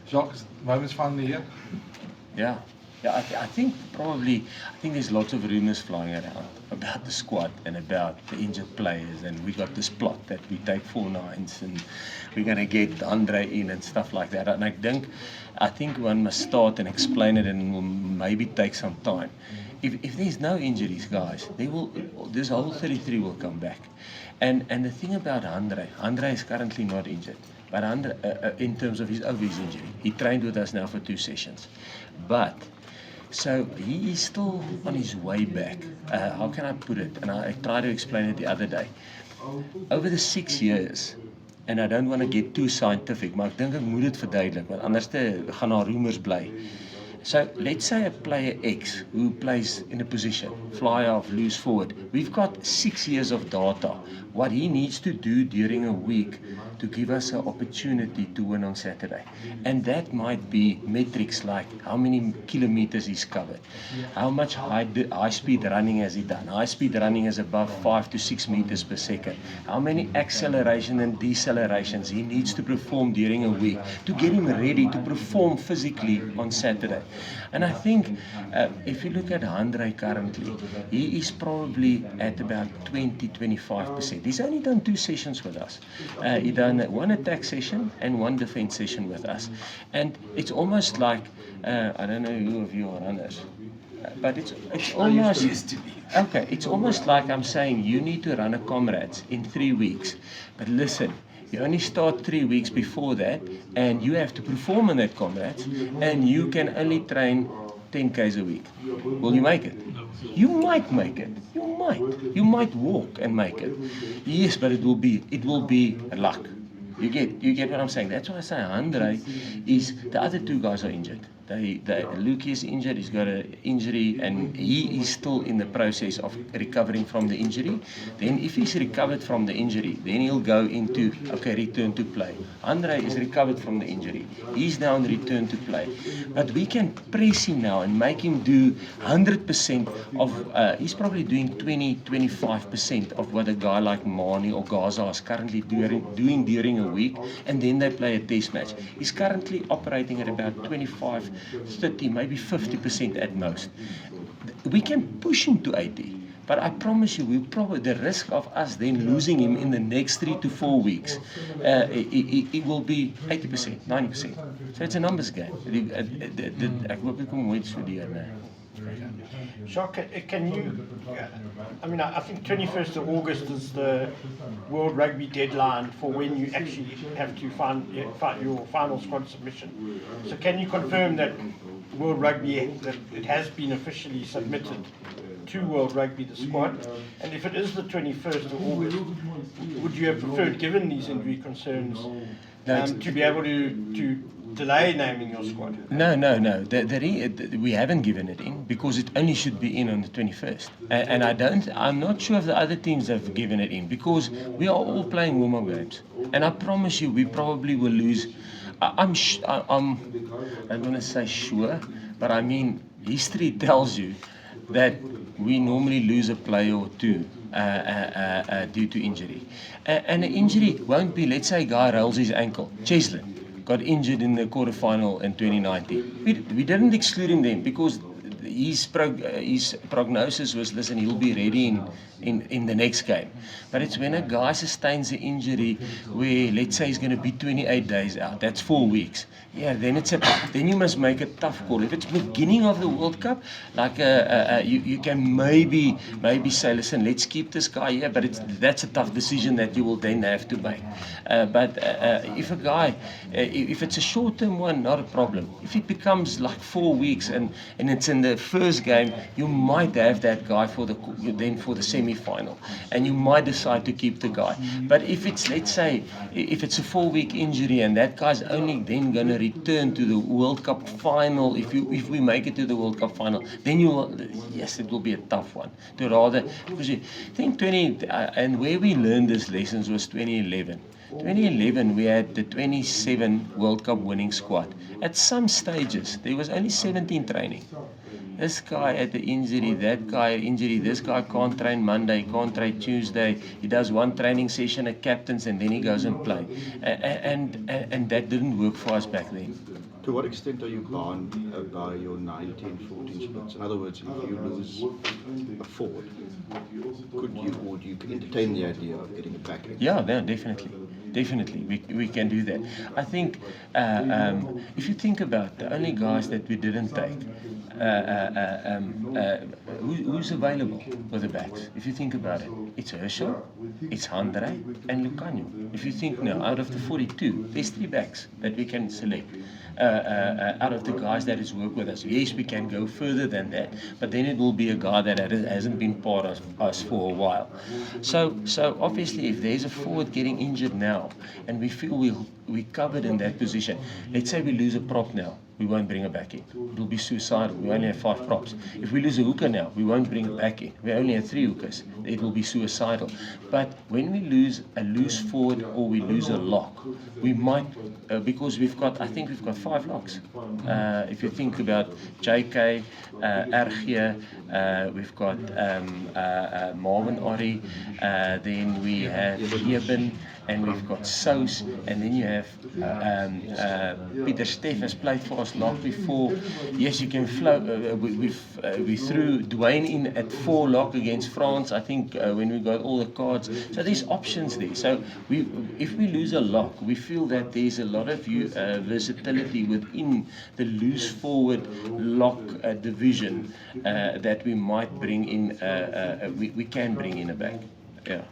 Jacques, moments finally here. Yeah, I think there's lots of rumors flying around about the squad and about the injured players, and we got this plot that we take 4 nines and we're gonna get Andre in and stuff like that. And I think one must start and explain it, and will maybe take some time. If there's no injuries, guys, this whole 33 will come back. And the thing about Andre is currently not injured. But in terms of his obvious injury, he trained with us now for 2 sessions. But, so he is still on his way back. How can I put it? And I tried to explain it the other day. Over the 6 years, and I don't want to get too scientific, maar ek dink ek moet dit verduidelik, want anders gaan daar rumors bly. So let's say a player X who plays in a position, fly off, loose forward. We've got 6 years of data. What he needs to do during a week to give us an opportunity to win on Saturday. And that might be metrics like how many kilometers he's covered, how much high speed running has he done. High speed running is above 5 to 6 meters per second. How many acceleration and decelerations he needs to perform during a week to get him ready to perform physically on Saturday. And I think if you look at Andre currently, he is probably at about 20-25%. He's only done 2 sessions with us. He done 1 attack session and 1 defense session with us. And it's almost like, I don't know who of you are runners, but it's almost, okay, it's almost like I'm saying you need to run a comrades in 3 weeks. But listen, you only start 3 weeks before that, and you have to perform in that comrades, and you can only train 10 Ks a week. Will you make it? You might make it. You might walk and make it. Yes, but it will be luck. You get what I'm saying? That's why I say Andre is, the other 2 guys are injured. Luke is injured, he's got an injury, and he is still in the process of recovering from the injury. Then if he's recovered from the injury, then he'll go into, okay, return to play. Andre is recovered from the injury. He's now in return to play. But we can press him now and make him do 100% of, he's probably doing 20-25% of what a guy like Mani or Gaza is currently doing during a week, and then they play a test match. He's currently operating at about 25, 30, maybe 50% at most. We can push him to 80, but I promise you, the risk of us then losing him in the next 3 to 4 weeks, it will be 80%, 90%. So it's a numbers game. Ek hoop ek kom nooit so deur nie. Jacques, can you, I think 21st of August is the World Rugby deadline for when you actually have to find your final squad submission. So can you confirm that World Rugby, that it has been officially submitted to World Rugby, the squad? And if it is the 21st of August, would you have preferred, given these injury concerns, to be able to delay naming your squad? No. We haven't given it in because it only should be in on the 21st. And I'm not sure if the other teams have given it in because we are all playing warm-up games. And I promise you, we probably will lose. I'm going to say sure, but I mean, history tells you that we normally lose a player or 2 due to injury. And the injury won't be, let's say a guy rolls his ankle. Cheslin got injured in the quarterfinal in 2019. We didn't exclude him then because his prognosis was, listen, he'll be ready in the next game. But it's when a guy sustains an injury where, let's say, he's going to be 28 days out, that's 4 weeks. Yeah, then you must make a tough call. If it's beginning of the World Cup, like you can maybe say, listen, let's keep this guy here, but that's a tough decision that you will then have to make. But if a guy, if it's a short-term one, not a problem. If it becomes like 4 weeks and it's in the first game, you might have that guy for the semi-final, and you might decide to keep the guy. But if it's, let's say, if it's a 4-week injury and that guy's only then going to return to the World Cup final, if we make it to the World Cup final, then yes, it will be a tough one. To rather, because you think and where we learned these lessons was 2011. 2011, we had the 27 World Cup winning squad. At some stages, there was only 17 training. This guy had the injury, that guy injury, this guy can't train Monday, can't train Tuesday, he does 1 training session at captains and then he goes and play. And that didn't work for us back then. To what extent are you bound by your 9-10-14 splits? In other words, if you lose a forward, could you, or do you entertain the idea of getting it back? Yeah, no, definitely. Definitely, we can do that. I think if you think about the only guys that we didn't take, who's available with the backs? If you think about it, it's Herschel, it's Andre, and Lucanio. If you think now, out of the 42, there's 3 backs that we can select. Out of the guys that has worked with us. Yes, we can go further than that, but then it will be a guy that hasn't been part of us for a while. So obviously, if there's a forward getting injured now, and we feel we're covered in that position, let's say we lose a prop now, we won't bring it back in. It will be suicidal. We only have 5 props. If we lose a hooker now, we won't bring it back in. We only have 3 hookers. It will be suicidal. But when we lose a loose forward or we lose a lock, we might, because I think we've got 5 locks. If you think about JK, RG, we've got Marvin Ori, then we have Jeben, and we've got Sous, and then you have Peter Steff has played for us lock before. Yes, you can flow. We threw Dwayne in at 4 lock against France, I think, when we got all the cards. So there's options there. So if we lose a lock, we feel that there's a lot of versatility within the loose forward lock division that we might bring in. We can bring in a back. Yeah.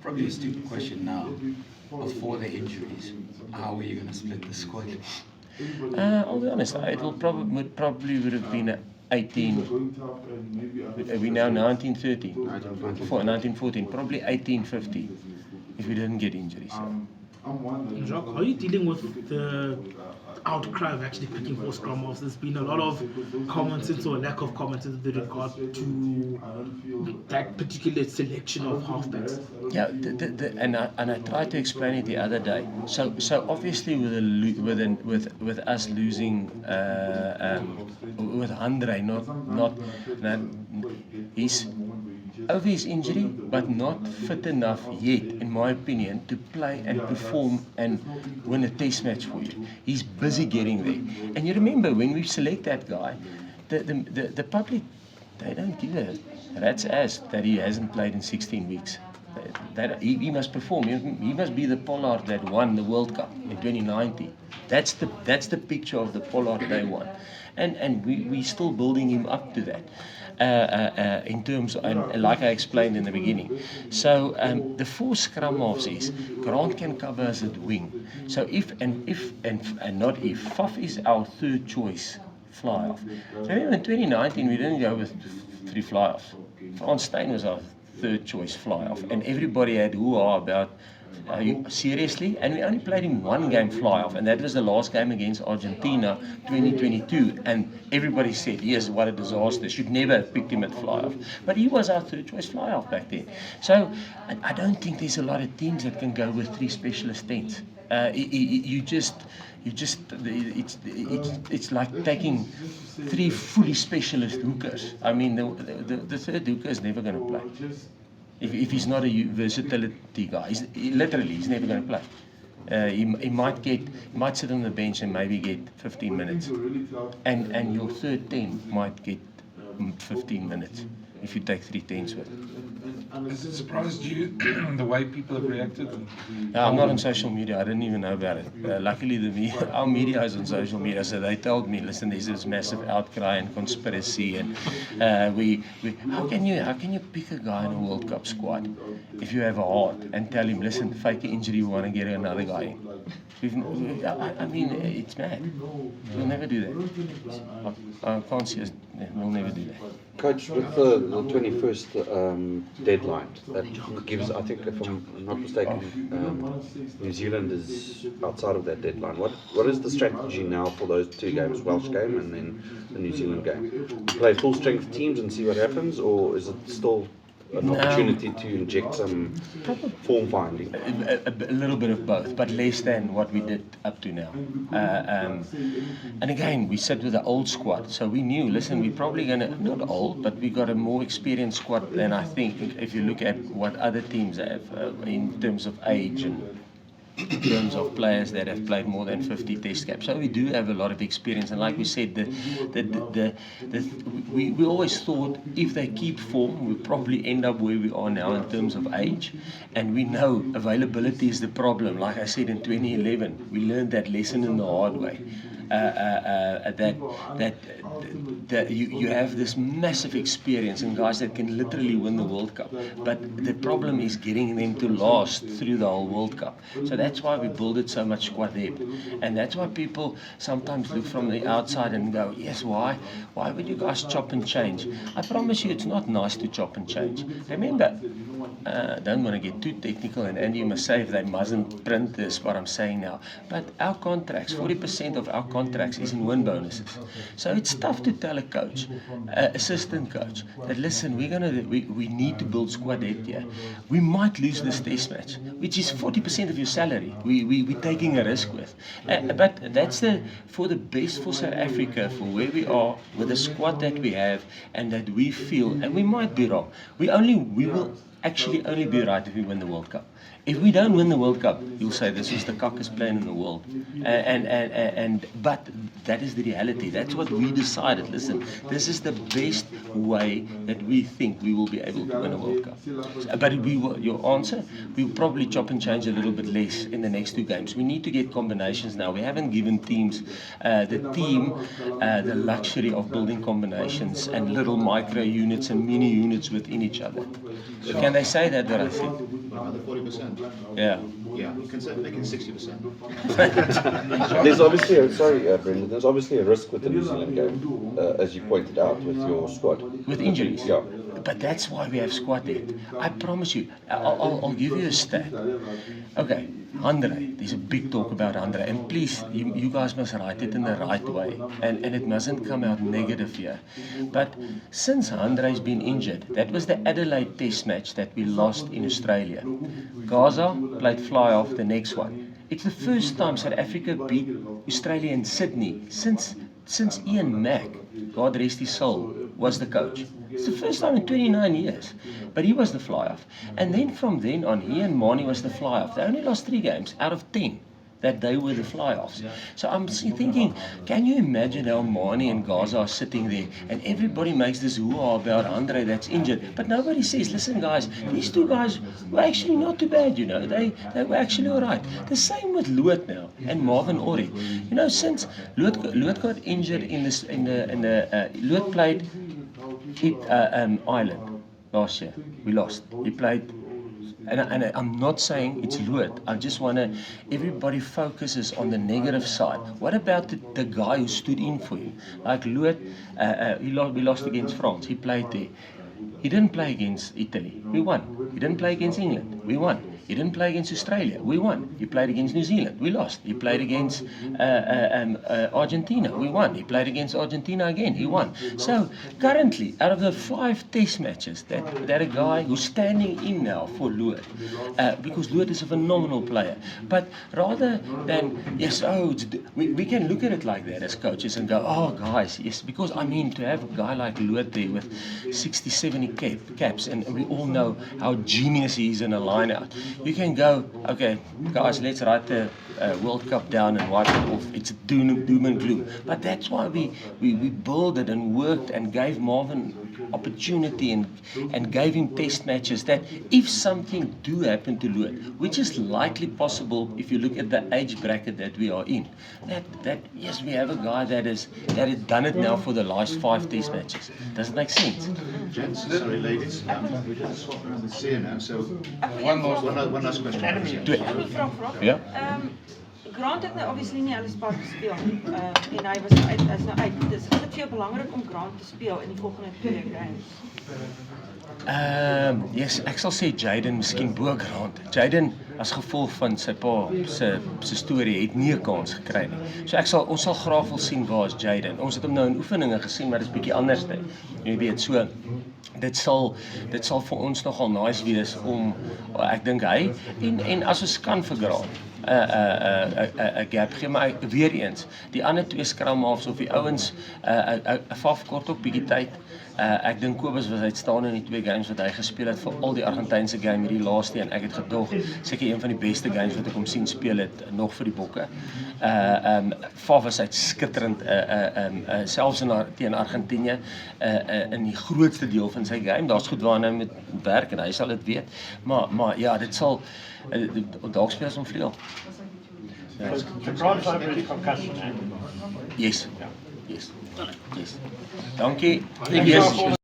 Probably a stupid question now. Before the injuries, how are you going to split the squad? I'll be honest, it will probably would have been 18. We're now 1913. 1914, probably 1850 if we didn't get injuries. Jacques, how are you dealing with the outcry of actually picking 4 scrum offs? There's been a lot of comments or lack of comments with regard to that particular selection of halfbacks. Yeah, and I tried to explain it the other day. So obviously with us losing with Andre, not he's over his injury, but not fit enough yet, in my opinion, to play and perform and win a test match for you. He's busy getting there. And you remember, when we select that guy, the public, they don't give a rat's ass that he hasn't played in 16 weeks. That he must perform. He must be the Pollard that won the World Cup in 2019. That's the picture of the Pollard they won. And we're still building him up to that. In terms of, and like I explained in the beginning. So the 4 scrum halves is Grant can cover as a wing. So if not if, Faf is our 3rd choice fly off. So remember in 2019 we didn't go with 3 fly offs. Frans Steyn was our 3rd choice fly off, and everybody had hoo-ha about. Seriously? And we only played him 1 game fly-off, and that was the last game against Argentina 2022, and everybody said, yes, what a disaster, should never have picked him at fly-off. But he was our 3rd choice fly-off back then. So I don't think there's a lot of teams that can go with 3 specialist 10s. It's like taking 3 fully specialist hookers. I mean, the 3rd hooker is never going to play. If he's not a versatility guy, he's never going to play. He might sit on the bench and maybe get 15 minutes, and your 3rd 10 might get 15 minutes if you take 3 10s with. Has it surprised you the way people have reacted? I'm not on social media. I didn't even know about it. Luckily, our media is on social media, so they told me, listen, there's this massive outcry and conspiracy, and how can you pick a guy in a World Cup squad if you have a heart and tell him, listen, fake an injury, we want to get another guy in? I mean, it's mad. We'll never do that. I can't see us. We'll never do that. Coach, with the 21st deadline, that gives, I think, if I'm not mistaken, New Zealand is outside of that deadline. What is the strategy now for those 2 games, Welsh game and then the New Zealand game? Play full strength teams and see what happens, or is it still an opportunity to inject some form finding? A little bit of both, but less than what we did up to now. And again, we sat with the old squad, so we knew, listen, we're probably going to, not old, but we got a more experienced squad than I think, if you look at what other teams have in terms of age and in terms of players that have played more than 50 test caps. So we do have a lot of experience, and like we said, we always thought if they keep form, we'll probably end up where we are now in terms of age, and we know availability is the problem. Like I said, in 2011, we learned that lesson in the hard way. That you have this massive experience and guys that can literally win the World Cup, but the problem is getting them to last through the whole World Cup. So that's why we build so much squad depth, and that's why people sometimes look from the outside and go, yes, why would you guys chop and change? I promise you, it's not nice to chop and change. Remember, don't want to get too technical, and Andy must say if they mustn't print this, what I'm saying now, but our contracts, 40% of our contracts is in win bonuses. So it's tough to tell a coach, assistant coach, that listen, we need to build squad depth here. We might lose this test match, which is 40% of your salary. We're taking a risk with. But that's for the best for South Africa, for where we are, with the squad that we have, and that we feel, and we might be wrong, we will actually only be right if we win the World Cup. If we don't win the World Cup, you'll say this was the cockest plan in the world. But that is the reality. That's what we decided. Listen, this is the best way that we think we will be able to win a World Cup. But your answer, we'll probably chop and change a little bit less in the next 2 games. We need to get combinations now. We haven't given teams, the luxury of building combinations and little micro units and mini units within each other. Can they say that, what I said? The 40%. Yeah. Yeah, consider making 60%. There's obviously, Brendan, there's obviously a risk with the New Zealand game, as you pointed out, with your squad. With injuries? Yeah. But that's why we have squad depth. I promise you, I'll give you a stat. Okay, Andre, there's a big talk about Andre, and please, you guys must write it in the right way, and it mustn't come out negative here. But since Andre's been injured, that was the Adelaide Test match that we lost in Australia. Gaza played fly-off the next one. It's the first time South Africa beat Australia in Sydney since Ian Mack, God rest his soul, was the coach. It's the first time in 29 years. But he was the fly-off. And then from then on, he and Mani was the fly-off. They only lost 3 games out of 10 that they were the fly-offs. So I'm thinking, can you imagine how Mani and Gaza are sitting there and everybody makes this hoo-ha about Andre that's injured, but nobody says, listen guys, these 2 guys were actually not too bad, you know, they were actually alright. The same with Loot now and Marvin Ori. You know, since Loot got injured Loot played Ireland last year. We lost. He played, and I'm not saying it's Loot. I just want to, everybody focuses on the negative side. What about the guy who stood in for you? Like Loot, we lost against France. He played there. He didn't play against Italy. We won. He didn't play against England. We won. He didn't play against Australia. We won. He played against New Zealand. We lost. He played against Argentina. We won. He played against Argentina again. He won. So currently, out of the 5 test matches, that a guy who's standing in now for Loot, because Loot is a phenomenal player. But rather than, yes, we can look at it like that as coaches and go, oh guys, yes, because I mean, to have a guy like Loot there with 60, 70 caps, and we all know how genius he is in a line-out. You can go, okay, guys, let's write the World Cup down and wipe it off. It's doom and gloom. But that's why we built it and worked and gave Marvin opportunity and gave him test matches that if something do happen to Loot, which is likely possible if you look at the age bracket that we are in, that yes, we have a guy that has done it now for the last 5 test matches. Does it make sense? Gents, sorry ladies, we just swap around the chair now, so One last question. Ja. Grant het nou obviously nie alles part gespeel nie. En hy was nou uit. Dis dit vir jou belangrik om Grant te speel in die volgende 2 games. Yes, ek sal sê Jaden miskien bo Grant. Jaden as gevolg van sy pa se storie het nie 'n kans gekry nie. So ons sal graag wil sien waar is Jaden. Ons het hom nou in oefeninge gesien, maar dit is bietjie anders net. Jy weet, so dit sal vir ons nogal nice wees om, ek dink hy en as ons kan vir Grant. gap gee, maar weer eens, die ander twee scrum halves of die ouens, Faf kort ook bietjie tyd. Ek dink Kobus was uitstaande in die twee games wat hy gespeel het, veral die Argentynse game hierdie laaste een. Ek het gedog, seker een van die beste games wat ek hom sien speel het, nog vir die Bokke. Faf was skitterend, selfs teen Argentinië, in die grootste deel van sy game. Daar's goed waarna hy moet werk en hy sal dit weet. Maar ja, dit sal dalk speel om vleuel. So Grant's over his concussion, eh? Yes. Dankie. Thank you.